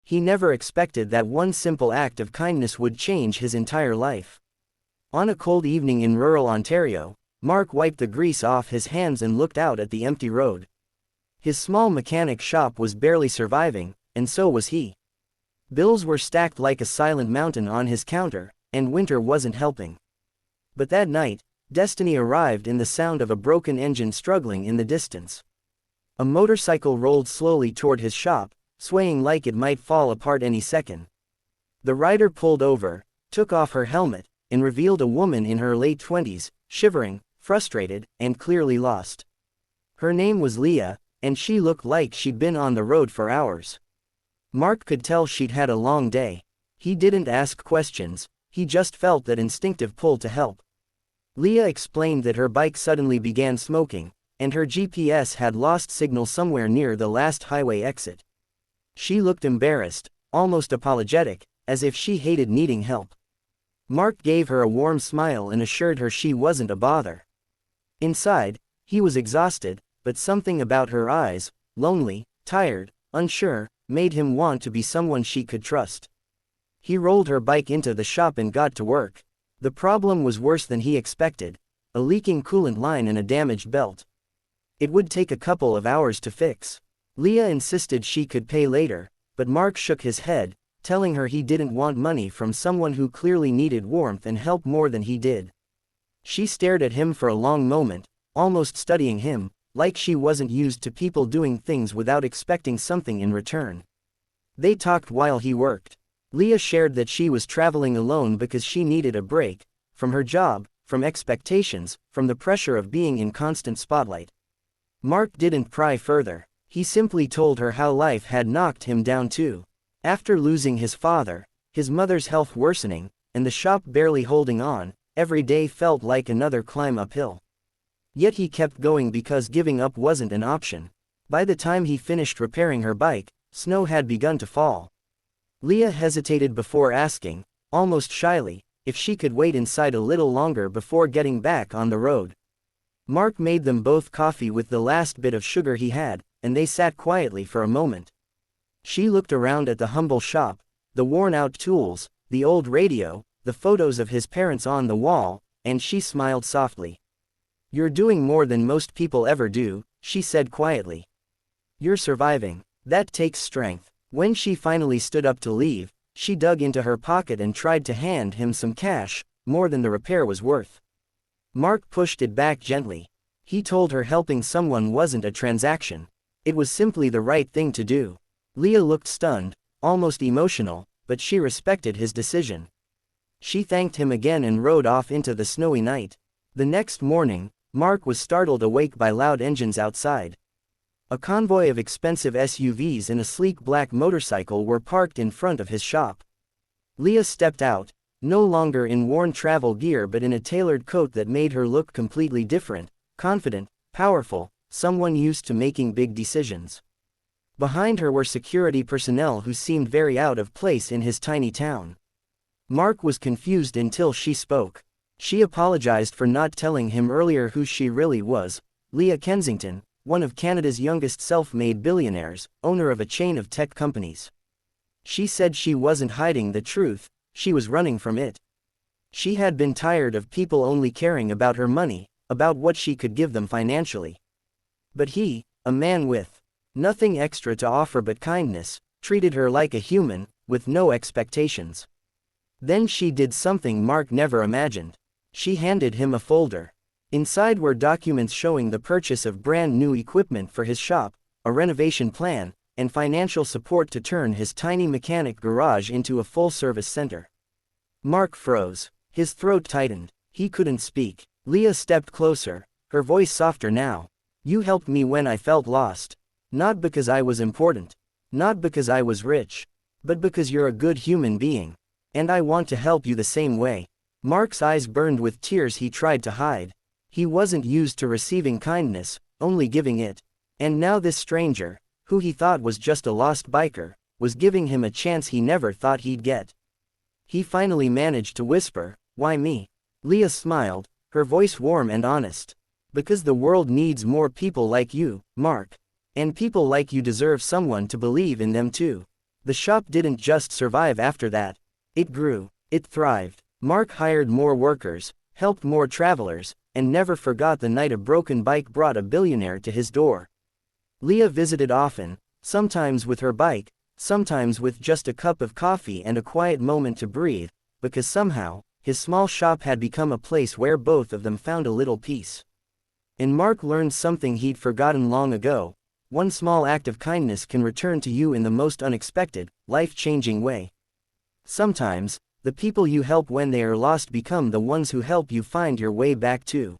He never expected that one simple act of kindness would change his entire life. On a cold evening in rural Ontario, Mark wiped the grease off his hands and looked out at the empty road. His small mechanic shop was barely surviving, and so was he. Bills were stacked like a silent mountain on his counter, and winter wasn't helping. But that night, destiny arrived in the sound of a broken engine struggling in the distance. A motorcycle rolled slowly toward his shop, swaying like it might fall apart any second. The rider pulled over, took off her helmet, and revealed a woman in her late 20s, shivering, frustrated, and clearly lost. Her name was Leah, and she looked like she'd been on the road for hours. Mark could tell she'd had a long day. He didn't ask questions, he just felt that instinctive pull to help. Leah explained that her bike suddenly began smoking, and her GPS had lost signal somewhere near the last highway exit. She looked embarrassed, almost apologetic, as if she hated needing help. Mark gave her a warm smile and assured her she wasn't a bother. Inside, he was exhausted, but something about her eyes, lonely, tired, unsure, made him want to be someone she could trust. He rolled her bike into the shop and got to work. The problem was worse than he expected: a leaking coolant line and a damaged belt. It would take a couple of hours to fix. Leah insisted she could pay later, but Mark shook his head, telling her he didn't want money from someone who clearly needed warmth and help more than he did. She stared at him for a long moment, almost studying him, like she wasn't used to people doing things without expecting something in return. They talked while he worked. Leah shared that she was traveling alone because she needed a break, from her job, from expectations, from the pressure of being in constant spotlight. Mark didn't pry further. He simply told her how life had knocked him down too. After losing his father, his mother's health worsening, and the shop barely holding on, every day felt like another climb uphill. Yet he kept going because giving up wasn't an option. By the time he finished repairing her bike, snow had begun to fall. Leah hesitated before asking, almost shyly, if she could wait inside a little longer before getting back on the road. Mark made them both coffee with the last bit of sugar he had, and they sat quietly for a moment. She looked around at the humble shop, the worn-out tools, the old radio, the photos of his parents on the wall, and she smiled softly. "You're doing more than most people ever do," she said quietly. "You're surviving. That takes strength." When she finally stood up to leave, she dug into her pocket and tried to hand him some cash, more than the repair was worth. Mark pushed it back gently. He told her helping someone wasn't a transaction. It was simply the right thing to do. Leah looked stunned, almost emotional, but she respected his decision. She thanked him again and rode off into the snowy night. The next morning, Mark was startled awake by loud engines outside. A convoy of expensive SUVs and a sleek black motorcycle were parked in front of his shop. Leah stepped out, no longer in worn travel gear but in a tailored coat that made her look completely different, confident, powerful, someone used to making big decisions. Behind her were security personnel who seemed very out of place in his tiny town. Mark was confused until she spoke. She apologized for not telling him earlier who she really was: Leah Kensington, one of Canada's youngest self-made billionaires, owner of a chain of tech companies. She said she wasn't hiding the truth, she was running from it. She had been tired of people only caring about her money, about what she could give them financially. But he, a man with nothing extra to offer but kindness, treated her like a human, with no expectations. Then she did something Mark never imagined. She handed him a folder. Inside were documents showing the purchase of brand new equipment for his shop, a renovation plan, and financial support to turn his tiny mechanic garage into a full-service center. Mark froze. His throat tightened. He couldn't speak. Leah stepped closer, her voice softer now. "You helped me when I felt lost. Not because I was important. Not because I was rich. But because you're a good human being. And I want to help you the same way." Mark's eyes burned with tears he tried to hide. He wasn't used to receiving kindness, only giving it. And now this stranger, who he thought was just a lost biker, was giving him a chance he never thought he'd get. He finally managed to whisper, "Why me?" Leah smiled, her voice warm and honest. "Because the world needs more people like you, Mark. And people like you deserve someone to believe in them too." The shop didn't just survive after that. It grew. It thrived. Mark hired more workers, helped more travelers, and never forgot the night a broken bike brought a billionaire to his door. Leah visited often, sometimes with her bike, sometimes with just a cup of coffee and a quiet moment to breathe, because somehow, his small shop had become a place where both of them found a little peace. And Mark learned something he'd forgotten long ago: one small act of kindness can return to you in the most unexpected, life-changing way. Sometimes, the people you help when they are lost become the ones who help you find your way back too.